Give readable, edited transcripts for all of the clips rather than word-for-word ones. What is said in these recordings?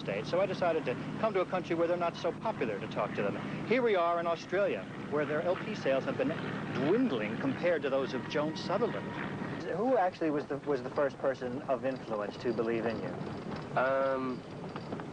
States, so I decided to come to a country where they're not so popular to talk to them. Here we are in Australia, where their LP sales have been dwindling compared to those of Joan Sutherland. Who actually was the first person of influence to believe in you?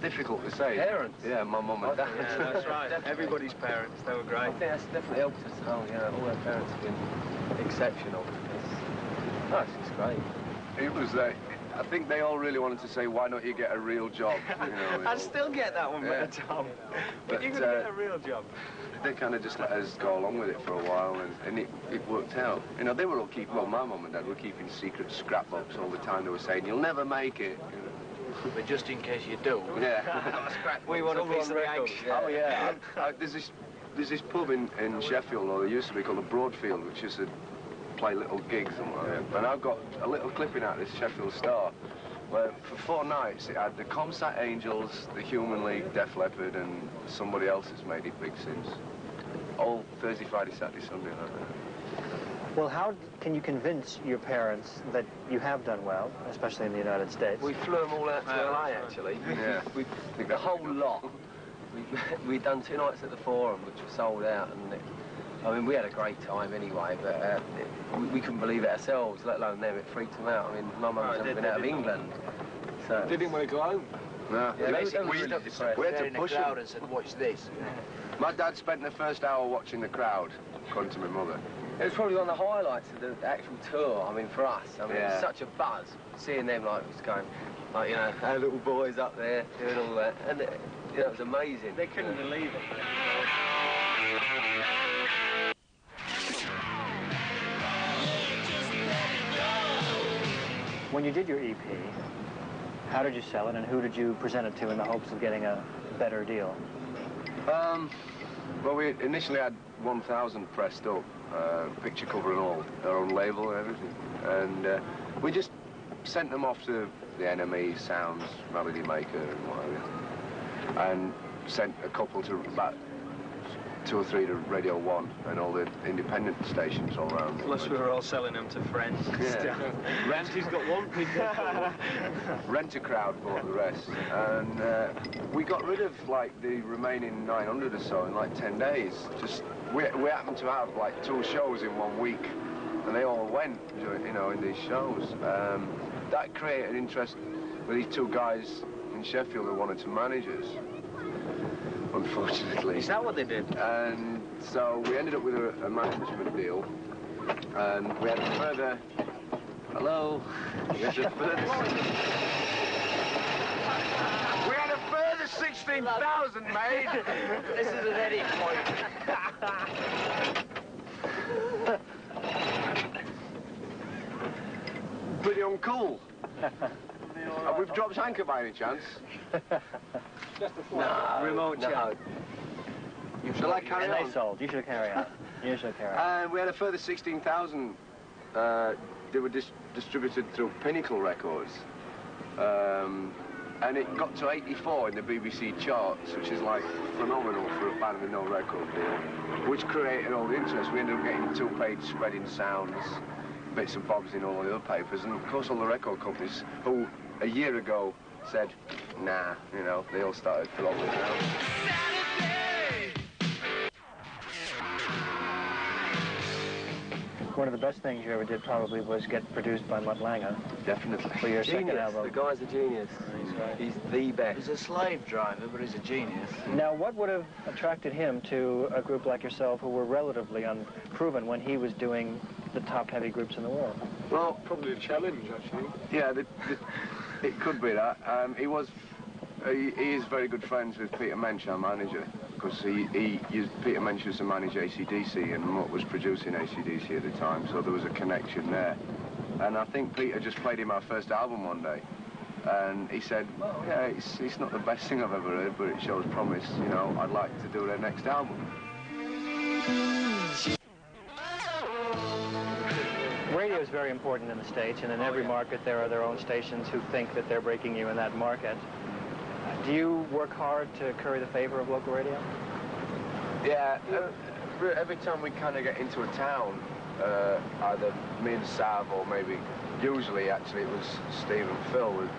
Difficult to say. Parents? Yeah, my mum and dad. Yeah, that's right. Everybody's parents, they were great. I think that's definitely helped us. Oh, yeah, all our parents have been exceptional. It's great. It was, I think they all really wanted to say, why don't you get a real job? You know, I'd still get that one better, Tom. But you're going to get a real job. They kind of just let us go along with it for a while, and it worked out. You know, they were all keeping, well, my mum and dad were keeping secret scrapbooks all the time. They were saying, you'll never make it. You know. But just in case you do. Yeah. We want a piece of the action. Oh, yeah. There's this pub in Sheffield, or there used to be, called the Broadfield, which used to play little gigs and what have you. And I've got a little clipping out of this Sheffield Star, where for 4 nights it had the Comsat Angels, the Human League, Def Leppard, and somebody else that's made it big since. All Thursday, Friday, Saturday, Sunday, like that. Well, how can you convince your parents that you have done well, especially in the United States? We flew them all out to LA, actually. Yeah. The whole lot. We'd done 2 nights at the Forum, which was sold out, and I mean, we had a great time anyway, but we couldn't believe it ourselves, let alone them. It freaked them out. I mean, my mum's never been out of England. So They didn't want to go home. No. Yeah, we had to push them. and said, watch this. My dad spent the first hour watching the crowd, according to my mother. It was probably one of the highlights of the actual tour. I mean, for us, I mean, it was such a buzz seeing them, like, just going, like, you know, our little boys up there doing all that, and it was amazing. They couldn't believe it. When you did your EP, how did you sell it, and who did you present it to in the hopes of getting a better deal? Well, we initially had 1,000 pressed up, picture cover and all, our own label and everything. And we just sent them off to the NME, Sounds, Melody Maker and whatever. And sent a couple to about 2 or 3 to Radio 1 and all the independent stations all around. Plus we were all selling them to friends. Yeah. Renty's got one picture. Rent-A-Crowd bought the rest. And we got rid of, like, the remaining 900 or so in, like, 10 days. Just, we happened to have, like, 2 shows in 1 week. And they all went, you know, in these shows. That created interest with these 2 guys in Sheffield who wanted to manage us. Unfortunately. Is that what they did? And so we ended up with a management deal, and we had a further... Hello? We had a further 16,000 made! This is an edit point. Pretty uncool. Have we dropped anchor by any chance? No, remote chat. Shall I carry on? And they sold. You should carry on. You should carry on. And we had a further 16,000. They were distributed through Pinnacle Records. And it got to 84 in the BBC charts, which is like phenomenal for a band with no record deal, which created all the interest. We ended up getting 2-page spread in Sounds, bits and bobs in all the other papers, and of course all the record companies who a year ago said, nah, you know, they all started flopping out. One of the best things you ever did probably was get produced by Mutt Lange. Definitely. For your Genius. second album. The guy's a genius. He's the best. He's a slave driver, but he's a genius. Now, what would have attracted him to a group like yourself who were relatively unproven when he was doing the top heavy groups in the world? Well, Probably a challenge, actually. yeah, it could be that. He is very good friends with Peter Mensch, our manager, because Peter Mensch used to manage AC/DC, and Mutt was producing AC/DC at the time, so there was a connection there. And I think Peter just played him our first album one day, and he said, well, yeah, it's not the best thing I've ever heard, but it shows promise, you know, I'd like to do their next album. Radio is very important in the States, and in every market there are their own stations who think that they're breaking you in that market. Do you work hard to curry the favor of local radio? Yeah, every time we kind of get into a town, either me and Sav or maybe, usually actually it was Steve and Phil would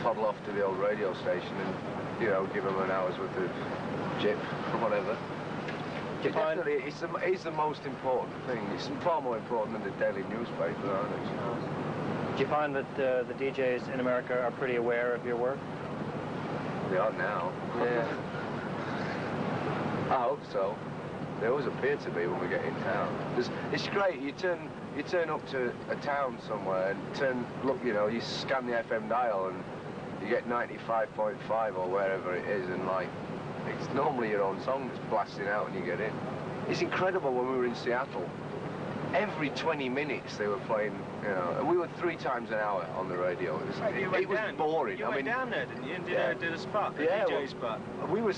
toddle off to the old radio station and, you know, give them an hour's worth of jip or whatever. Definitely, it's the most important thing. It's far more important than the daily newspaper, aren't it? Do you find that the DJs in America are pretty aware of your work? They are now. Yeah. I hope so. They always appear to be when we get in town. It's great. You turn up to a town somewhere and look, you know, you scan the FM dial and you get 95.5 or wherever it is, and like, it's normally your own song that's blasting out when you get in. It's incredible when we were in Seattle. Every 20 minutes they were playing, you know, and we were 3 times an hour on the radio. It was boring. You went down there, didn't you? And did a spot, a yeah, DJ spot. We were,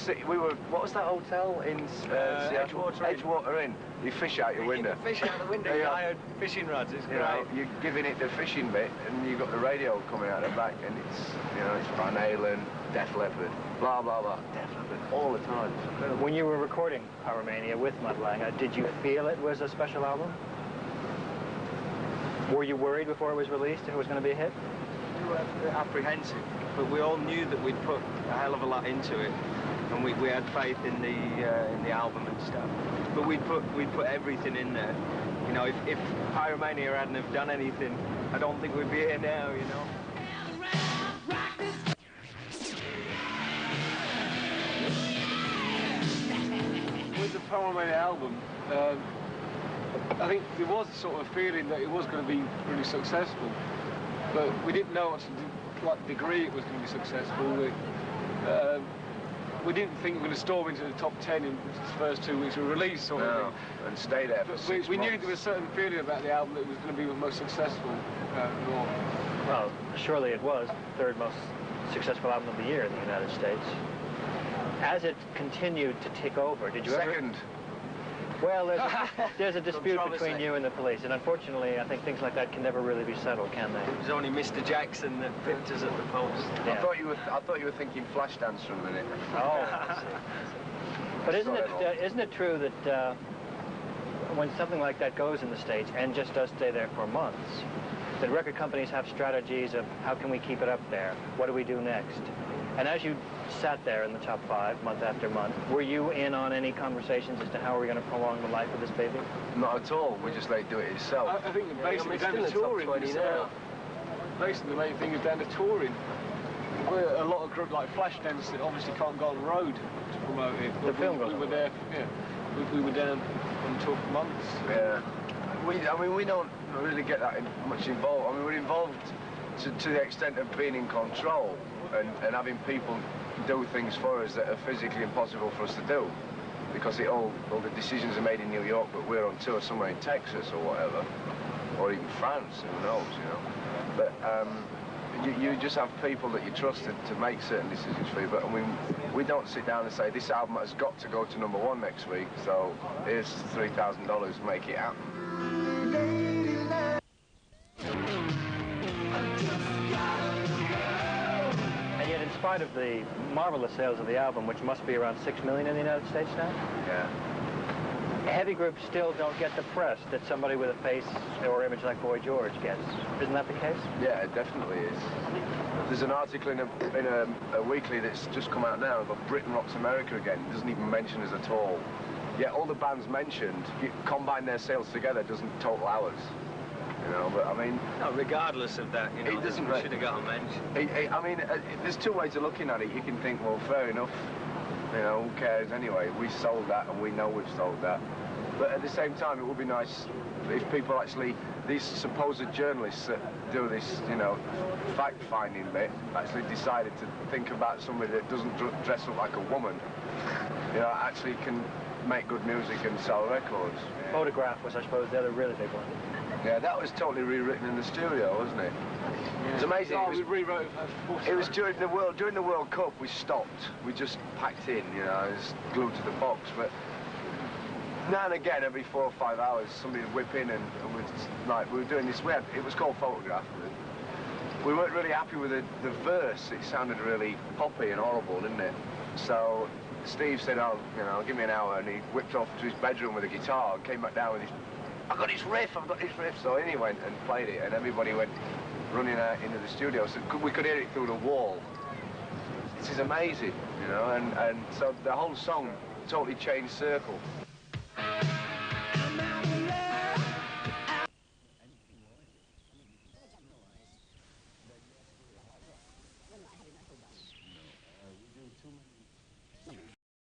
what was that hotel in Seattle? Edgewater Inn. You fish out your window. Fish out the window, you hired fishing rods, it's great. You know, you're giving it the fishing bit, and you've got the radio coming out the back, and it's, you know, it's Van Halen, Def Leppard, blah, blah, blah. Def Leppard, all the time. It's incredible. When you were recording Pyromania with Mutt-Lange, did you feel it was a special album? Were you worried before it was released if it was going to be a hit? We were apprehensive, but we all knew that we'd put a hell of a lot into it, and we had faith in the album and stuff. But we'd put everything in there. You know, if Pyromania hadn't have done anything, I don't think we'd be here now. You know. With the Pyromania album, I think there was a sort of feeling that it was going to be really successful, but we didn't know what degree it was going to be successful. We didn't think we were going to storm into the top 10 in the first 2 weeks of release, sort of thing. And stay there for 6 months. We knew there was a certain feeling about the album that it was going to be the most successful. Well, surely it was the 3rd most successful album of the year in the United States. As it continued to tick over, did you Second. Well, there's a dispute between you and the police, and unfortunately, I think things like that can never really be settled, can they? It was only Mr. Jackson that pipped us at the post. Yeah. I thought you were thinking Flashdance for a minute. Oh, I see. But isn't it true that when something like that goes in the States and just does stay there for months, that record companies have strategies of how can we keep it up there? What do we do next? And as you sat there in the top 5 month after month, were you in on any conversations as to how are we going to prolong the life of this baby? Not at all. We just let it do it itself. I think basically down to touring. Basically the main thing is down to touring. We're a lot of groups like Flashdance that obviously can't go on the road to promote it. The film goes we were there, yeah. We were down on tour for months. Yeah. I mean, we don't really get that much involved. I mean, we're involved to the extent of being in control and having people do things for us that are physically impossible for us to do, because all the decisions are made in New York, but we're on tour somewhere in Texas or whatever, or even France, who knows, you know. But you just have people that you trust to make certain decisions for you. But I mean, we don't sit down and say this album has got to go to #1 next week, so here's $3,000, make it happen. And yet, in spite of the marvelous sales of the album, which must be around 6 million in the United States now, Yeah. heavy groups still don't get the press that somebody with a face or image like Boy George gets. Isn't that the case? Yeah, it definitely is. There's an article in a weekly that's just come out now about Britain Rocks America again. It doesn't even mention us at all. Yet all the bands mentioned, you combine their sales together, doesn't total ours. You know, but I mean... No, regardless of that, you know, it doesn't we should have got a mention. I mean, there's 2 ways of looking at it. You can think, well, fair enough. You know, who cares anyway? We sold that, and we know we've sold that. But at the same time, it would be nice if people actually, these supposed journalists that do this, you know, fact-finding bit, actually decided to think about somebody that doesn't dress up like a woman, you know, actually can make good music and sell records. Photograph was, I suppose, the other really big one. Yeah, that was totally rewritten in the studio, wasn't it? Yeah. It's amazing. No, we rewrote it. It was during the World Cup. We stopped. We just packed in, you know, it's glued to the box. But now and again, every 4 or 5 hours, somebody would whip in and we were doing this. It was called Photograph. We weren't really happy with the verse. It sounded really poppy and horrible, didn't it? So Steve said, "Oh, you know, give me an hour," and he whipped off to his bedroom with a guitar and came back down with his, I've got this riff. So in he went and played it, and everybody went running out into the studio. So we could hear it through the wall. This is amazing, you know, and so the whole song totally changed circle.